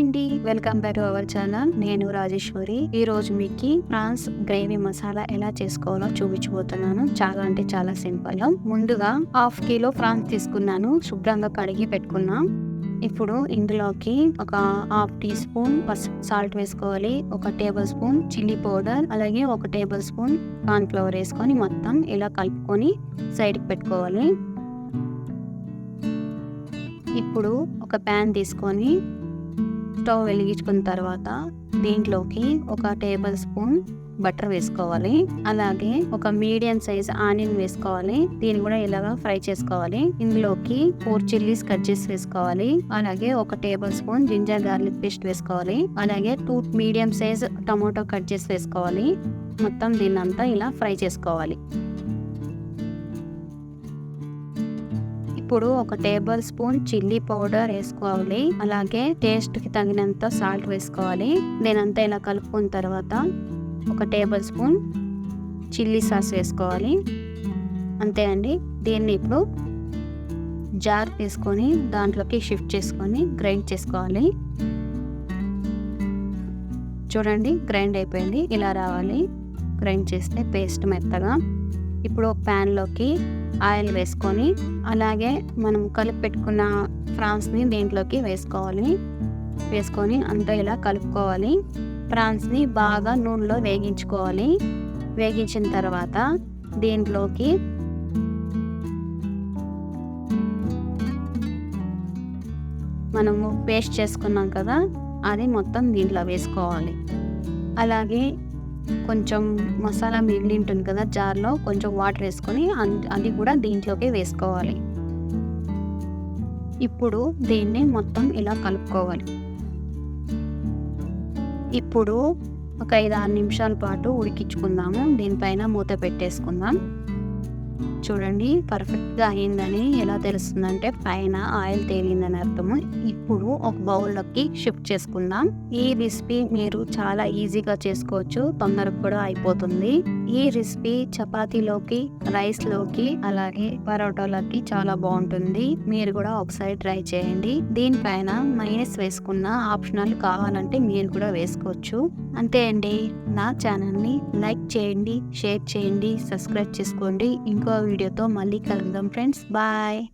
అండి, welcome back to our channel. నేను రాజేశ్వరి. ఈ రోజు మీకు ప్రాన్స్ గ్రేవీ మసాలా ఎలా చేసుకోవాలో చూపించబోతున్నాను. చాలా అంటే చాలా సింపుల్. ముందుగా 1/2 కిలో ప్రాన్స్ తీసుకున్నాను. శుభ్రంగా కడిగి పెట్టుకున్నాం. ఇప్పుడు ఇందులోకి ఒక 1/2 టీ స్పూన్ సాల్ట్ వేసుకోవాలి, 1 టేబుల్ స్పూన్ చిల్లీ పౌడర్, అలాగే 1 టేబుల్ స్పూన్ కార్న్ ఫ్లవర్ వేసుకొని మొత్తం ఇలా కలుపుకొని సైడ్కి పెట్టుకోవాలి. ఇప్పుడు ఒక ప్యాన్ తీసుకొని స్టవ్ వెలిగించుకున్న తర్వాత దీంట్లోకి 1 టేబుల్ స్పూన్ బటర్ వేసుకోవాలి. అలాగే ఒక మీడియం సైజ్ ఆనియన్ వేసుకోవాలి. దీన్ని కూడా ఇలాగా ఫ్రై చేసుకోవాలి. ఇందులోకి 4 చిల్లీస్ కట్ చేసి వేసుకోవాలి. అలాగే 1 tablespoon ginger garlic paste వేసుకోవాలి. అలాగే 2 మీడియం సైజ్ టమాటో కట్ చేసి వేసుకోవాలి. మొత్తం దీన్నంతా ఇలా ఫ్రై చేసుకోవాలి. ఇప్పుడు 1 టేబుల్ స్పూన్ చిల్లీ పౌడర్ వేసుకోవాలి. అలాగే టేస్ట్కి తగినంత సాల్ట్ వేసుకోవాలి. దీనంతా ఇలా కలుపుకున్న తర్వాత 1 టేబుల్ స్పూన్ చిల్లీ సాస్ వేసుకోవాలి. అంతే అండి. దీన్ని ఇప్పుడు జార్ తీసుకొని దాంట్లోకి షిఫ్ట్ చేసుకొని గ్రైండ్ చేసుకోవాలి. చూడండి, గ్రైండ్ అయిపోయింది. ఇలా రావాలి గ్రైండ్ చేస్తే పేస్ట్ మెత్తగా. ఇప్పుడు ఒక ప్యాన్లోకి ఆయిల్ వేసుకొని అలాగే మనం కలిపి పెట్టుకున్న ప్రాన్స్ని దీంట్లోకి వేసుకొని అంతా ఇలా కలుపుకోవాలి. ప్రాన్స్ని బాగా నూనెలో వేగించుకోవాలి. వేగించిన తర్వాత దీంట్లోకి మనము పేస్ట్ చేసుకున్నాం కదా, అది మొత్తం దీంట్లో వేసుకోవాలి. అలాగే కొంచెం మసాలా మిగిలి ఉంటుంది కదా జార్లో, కొంచెం వాటర్ వేసుకొని అది కూడా దీంట్లోకి వేసుకోవాలి. ఇప్పుడు దీన్ని మొత్తం ఇలా కలుపుకోవాలి. ఇప్పుడు ఒక 5-6 నిమిషాల పాటు ఉడికించుకుందాము. దీనిపైన మూత పెట్టేసుకుందాం. చూడండి, పర్ఫెక్ట్గా అయిందని ఎలా తెలుస్తుందంటే పైన ఆయిల్ తేలిందని అర్థము. ఇప్పుడు ఒక బౌల్లోకి షిఫ్ట్ చేసుకుందాం. ఈ రెసిపీ మీరు చాలా ఈజీగా చేసుకోవచ్చు, తొందరగా కూడా అయిపోతుంది. ఈ రెసిపీ చపాతీలోకి, రైస్లోకి, అలాగే పరోటాలోకి చాలా బాగుంటుంది. మీరు కూడా ఒకసారి ట్రై చేయండి. దీనిపైన మైనస్ వేసుకున్న ఆప్షనల్ కావాలంటే మీరు కూడా వేసుకోవచ్చు. అంతే అండి. నా ఛానల్ని లైక్ చేయండి, షేర్ చేయండి, సబ్స్క్రైబ్ చేసుకోండి. ఇంకో వీడియోతో మళ్ళీ కలుద్దాం ఫ్రెండ్స్. బాయ్.